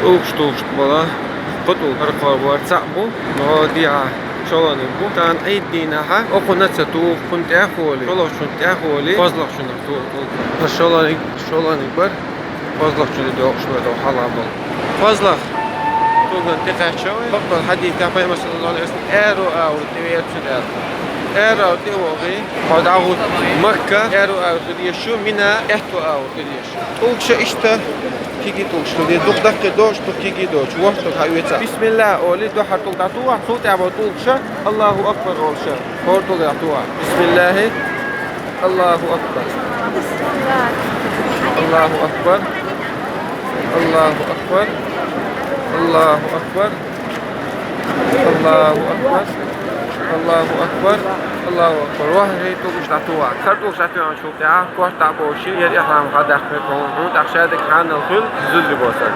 توقش بلا قطو أرقى وارتعبو نوديع شلون يبو كان أيدينها أقول نتسوق كنت أخولي شلون كنت أخولي فضلك شنو توق شلون يكبر فضلك شنو دوق شنو دوق حلا بل فضلك توقن تقع شوي فقط الحديث كان في مثلا الله عليه وسلم أو تبيت شنو أو تيوغي قد عود مكة أو تديشو منا أو تديشو توقش إشته كيجي توش تودي دوق دك دوش تو كيجي دوش وقت هايوتا بسم الله أولي دو حرتو تعطوه صوت عبو توقش الله أكبر أولش هورتو تعطوه بسم الله الله أكبر الله أكبر الله أكبر الله أكبر الله أكبر الله أكبر الله أكبر وهي توقش تعطوه خرطوش تعطوه عن شو تعا كوش تعبوشي يري أحلام خدخ بكم عود أخشادك حان الخل زل بوسر